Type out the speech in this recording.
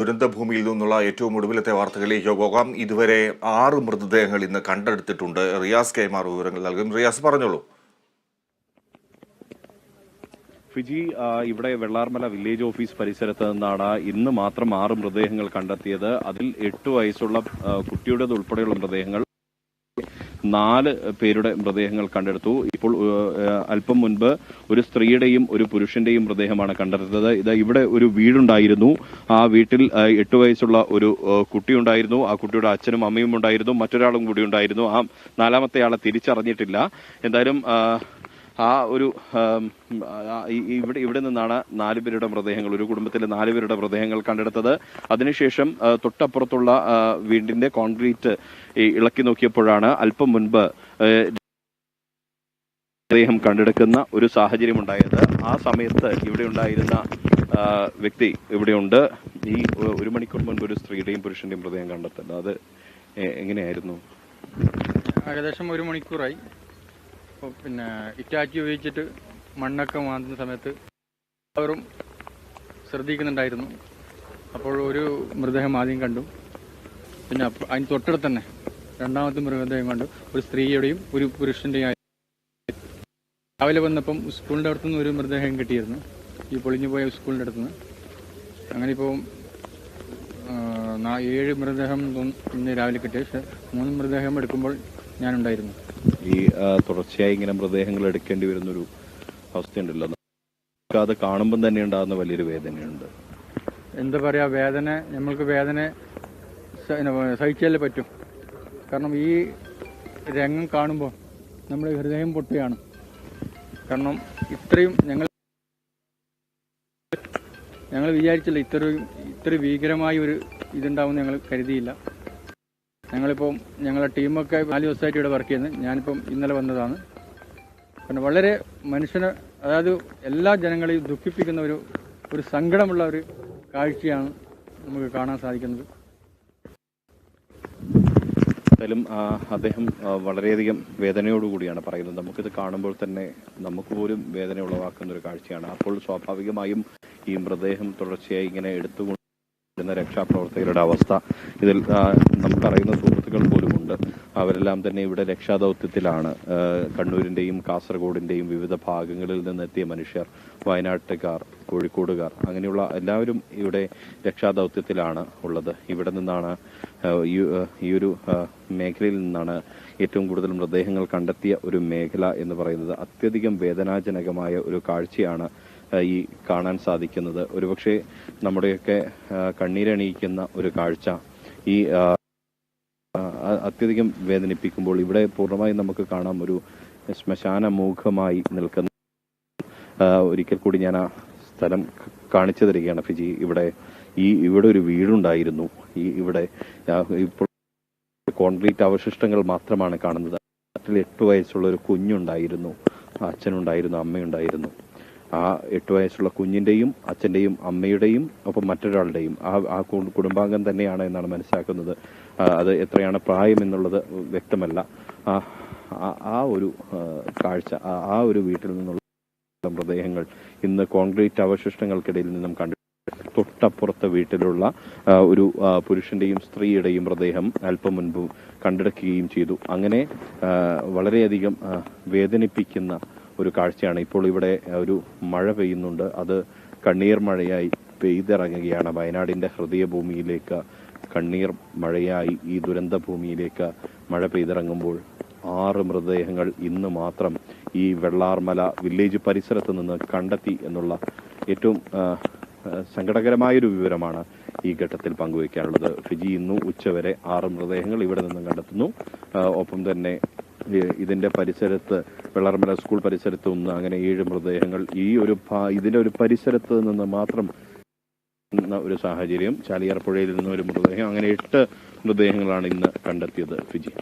ദുരന്തഭൂമിയിൽ നിന്നുള്ള ഏറ്റവും ഒടുവിലത്തെ വാർത്തകളിലേക്ക് പോകാം. ഇതുവരെ 6 മൃതദേഹങ്ങൾ ഇന്ന് കണ്ടെടുത്തിട്ടുണ്ട്. റിയാസ് കൈമാർ വിവരങ്ങൾ നൽകും. റിയാസ്, പറഞ്ഞോളൂ. ഫിജി, ഇവിടെ വെള്ളാർമല വില്ലേജ് ഓഫീസ് പരിസരത്ത് നിന്നാണ് ഇന്ന് മാത്രം 6 മൃതദേഹങ്ങൾ കണ്ടെത്തിയത്. അതിൽ 8 വയസ്സുള്ള കുട്ടിയുടേത് ഉൾപ്പെടെയുള്ള മൃതദേഹങ്ങൾ 4 പേരുടെ മൃതദേഹങ്ങൾ കണ്ടെടുത്തു. ഇപ്പോൾ അല്പം മുൻപ് ഒരു സ്ത്രീയുടെയും ഒരു പുരുഷന്റെയും മൃതദേഹമാണ് കണ്ടെടുത്തത്. ഇത് ഇവിടെ ഒരു വീടുണ്ടായിരുന്നു. ആ വീട്ടിൽ 8 വയസ്സുള്ള ഒരു കുട്ടിയുണ്ടായിരുന്നു. ആ കുട്ടിയുടെ അച്ഛനും അമ്മയും ഉണ്ടായിരുന്നു. മറ്റൊരാളും കൂടി ഉണ്ടായിരുന്നു. ആ 4ാമത്തെ ആളെ തിരിച്ചറിഞ്ഞിട്ടില്ല. എന്തായാലും ഇവിടെ നിന്നാണ് 4 പേരുടെ മൃതദേഹങ്ങൾ, ഒരു കുടുംബത്തിലെ 4 പേരുടെ മൃതദേഹങ്ങൾ കണ്ടെടുത്തത്. അതിനുശേഷം തൊട്ടപ്പുറത്തുള്ള വീടിന്റെ കോൺക്രീറ്റ് ഇളക്കി നോക്കിയപ്പോഴാണ് അല്പം മുൻപ് മൃതദേഹം കണ്ടെടുക്കുന്ന ഒരു സാഹചര്യം ഉണ്ടായത്. ആ സമയത്ത് ഇവിടെ ഉണ്ടായിരുന്ന വ്യക്തി ഇവിടെയുണ്ട്. ഈ 1 മണിക്കൂർ മുൻപ് ഒരു സ്ത്രീയുടെയും പുരുഷന്റെയും മൃതദേഹം കണ്ടെത്തുന്നത്, അത് എങ്ങനെയായിരുന്നു? ഏകദേശം 1 മണിക്കൂറായി. പിന്നെ ഇറ്റാച്ചി ഉപയോഗിച്ചിട്ട് മണ്ണൊക്കെ മാന്തുന്ന സമയത്ത് എല്ലാവരും ശ്രദ്ധിക്കുന്നുണ്ടായിരുന്നു. അപ്പോൾ ഒരു മൃതദേഹം ആദ്യം കണ്ടു. പിന്നെ അതിന് തൊട്ടടുത്ത് തന്നെ 2ാമത്തെ മൃതദേഹം കണ്ടു. ഒരു സ്ത്രീയുടെയും ഒരു പുരുഷന്റെയും. രാവിലെ വന്നപ്പം സ്കൂളിൻ്റെ അടുത്തുനിന്ന് ഒരു മൃതദേഹം കിട്ടിയിരുന്നു, ഈ പൊളിഞ്ഞു പോയ സ്കൂളിൻ്റെ അടുത്തുനിന്ന്. അങ്ങനെ ഇപ്പോൾ 7 മൃതദേഹം ഇന്ന് രാവിലെ കിട്ടിയ. പക്ഷേ 3 മൃതദേഹം എടുക്കുമ്പോൾ ഞാനുണ്ടായിരുന്നു. ഈ തുടർച്ചയായി ഇങ്ങനെ മൃതദേഹങ്ങൾ എടുക്കേണ്ടി വരുന്നൊരു അവസ്ഥയുണ്ടല്ലോ, അത് കാണുമ്പം തന്നെ ഉണ്ടാകുന്ന വലിയൊരു വേദനയുണ്ട്. എന്താ പറയുക, നമ്മൾക്ക് വേദന സഹിച്ചാലേ പറ്റും. കാരണം ഈ രംഗം കാണുമ്പോൾ നമ്മുടെ ഹൃദയം പൊട്ടുകയാണ്. കാരണം ഇത്രയും ഞങ്ങൾ വിചാരിച്ചില്ല, ഇത്ര ഭീകരമായ ഒരു ഇതുണ്ടാവുമെന്ന് ഞങ്ങൾ കരുതിയില്ല. ഞങ്ങളിപ്പം ഞങ്ങളുടെ ടീമൊക്കെ 4 ദിവസമായിട്ട് ഇവിടെ വർക്ക് ചെയ്യുന്നത്. ഞാനിപ്പം ഇന്നലെ വന്നതാണ്. പിന്നെ വളരെ മനുഷ്യനെ, അതായത് എല്ലാ ജനങ്ങളെയും ദുഃഖിപ്പിക്കുന്ന ഒരു സങ്കടമുള്ള ഒരു കാഴ്ചയാണ് നമുക്ക് കാണാൻ സാധിക്കുന്നത്. എന്തായാലും അദ്ദേഹം വളരെയധികം വേദനയോടുകൂടിയാണ് പറയുന്നത്. നമുക്കിത് കാണുമ്പോൾ തന്നെ നമുക്ക് പോലും വേദന ഉളവാക്കുന്ന ഒരു കാഴ്ചയാണ്. അപ്പോൾ സ്വാഭാവികമായും ഈ മൃതദേഹം തുടർച്ചയായി ഇങ്ങനെ എടുത്തുകൊണ്ട് രക്ഷാപ്രവർത്തകരുടെ അവസ്ഥ, ഇതിൽ നമുക്കറിയുന്ന സുഹൃത്തുക്കൾ പോലുമുണ്ട്. അവരെല്ലാം തന്നെ ഇവിടെ രക്ഷാദൗത്യത്തിലാണ്. കണ്ണൂരിന്റെയും കാസർഗോഡിന്റെയും വിവിധ ഭാഗങ്ങളിൽ നിന്നെത്തിയ മനുഷ്യർ, വയനാട്ടുകാർ, കോഴിക്കോടുകാർ, അങ്ങനെയുള്ള എല്ലാവരും ഇവിടെ രക്ഷാദൗത്യത്തിലാണ് ഉള്ളത്. ഇവിടെ നിന്നാണ് ഈ ഒരു മേഖലയിൽ നിന്നാണ് ഏറ്റവും കൂടുതൽ മൃതദേഹങ്ങൾ കണ്ടെത്തിയ ഒരു മേഖല എന്ന് പറയുന്നത്. അത്യധികം വേദനാജനകമായ ഒരു കാഴ്ചയാണ് ഈ കാണാൻ സാധിക്കുന്നത്. ഒരുപക്ഷെ നമ്മുടെയൊക്കെ കണ്ണീരണിയിക്കുന്ന ഒരു കാഴ്ച. ഈ അത്യധികം വേദനിപ്പിക്കുമ്പോൾ ഇവിടെ പൂർണ്ണമായും നമുക്ക് കാണാം ഒരു ശ്മശാനമുഖമായി നിൽക്കുന്ന. ഒരിക്കൽ കൂടി ഞാൻ ആ സ്ഥലം കാണിച്ചു തരികയാണ് ഫിജി. ഇവിടെ ഒരു വീടുണ്ടായിരുന്നു. ഇവിടെ ഇപ്പോൾ കോൺക്രീറ്റ് അവശിഷ്ടങ്ങൾ മാത്രമാണ് കാണുന്നത്. അതിൽ 8 വയസ്സുള്ള ഒരു കുഞ്ഞുണ്ടായിരുന്നു, അച്ഛനുണ്ടായിരുന്നു, അമ്മയുണ്ടായിരുന്നു. ആ 8 വയസ്സുള്ള കുഞ്ഞിന്റെയും അച്ഛന്റെയും അമ്മയുടെയും ഒപ്പം മറ്റൊരാളുടെയും ആ കുടുംബാംഗം തന്നെയാണ് എന്നാണ് മനസ്സിലാക്കുന്നത്. അത് എത്രയാണ് പ്രായം എന്നുള്ളത് വ്യക്തമല്ല. ആ ഒരു കാഴ്ച, ആ ഒരു വീട്ടിൽ നിന്നുള്ള മൃതദേഹങ്ങൾ ഇന്ന് കോൺക്രീറ്റ് അവശിഷ്ടങ്ങൾക്കിടയിൽ നിന്നും കണ്ടു. തൊട്ടപ്പുറത്തെ വീട്ടിലുള്ള ഒരു പുരുഷന്റെയും സ്ത്രീയുടെയും മൃതദേഹം അല്പം മുൻപ് കണ്ടെടുക്കുകയും ചെയ്തു. അങ്ങനെ വളരെയധികം വേദനിപ്പിക്കുന്ന ഒരു കാഴ്ചയാണ്. ഇപ്പോൾ ഇവിടെ ഒരു മഴ പെയ്യുന്നുണ്ട്. അത് കണ്ണീർ മഴയായി പെയ്തിറങ്ങുകയാണ്. വയനാടിന്റെ ഹൃദയഭൂമിയിലേക്ക് കണ്ണീർ മഴയായി ഈ ദുരന്ത ഭൂമിയിലേക്ക് മഴ പെയ്തിറങ്ങുമ്പോൾ 6 മൃതദേഹങ്ങൾ ഇന്ന് മാത്രം ഈ വെള്ളാർമല വില്ലേജ് പരിസരത്ത് നിന്ന് കണ്ടെത്തി എന്നുള്ള ഏറ്റവും സങ്കടകരമായൊരു വിവരമാണ് ഈ ഘട്ടത്തിൽ പങ്കുവയ്ക്കാനുള്ളത്. ഫിജി ഇന്നു ഉച്ചവരെ 6 മൃതദേഹങ്ങൾ ഇവിടെ നിന്നും കണ്ടെത്തുന്നു. ഒപ്പം തന്നെ ഇതിന്റെ പരിസരത്ത്, വെള്ളാർമല സ്കൂൾ പരിസരത്ത് ഒന്ന്, അങ്ങനെ 7 മൃതദേഹങ്ങൾ ഇതിന്റെ ഒരു പരിസരത്ത് നിന്ന് മാത്രം ഒരു സാഹചര്യം. ചാലിയാർ പുഴയിൽ നിന്ന് ഒരു മൃതദേഹം, അങ്ങനെ 8 മൃതദേഹങ്ങളാണ് ഇന്ന് കണ്ടെത്തിയത് ഫിജി.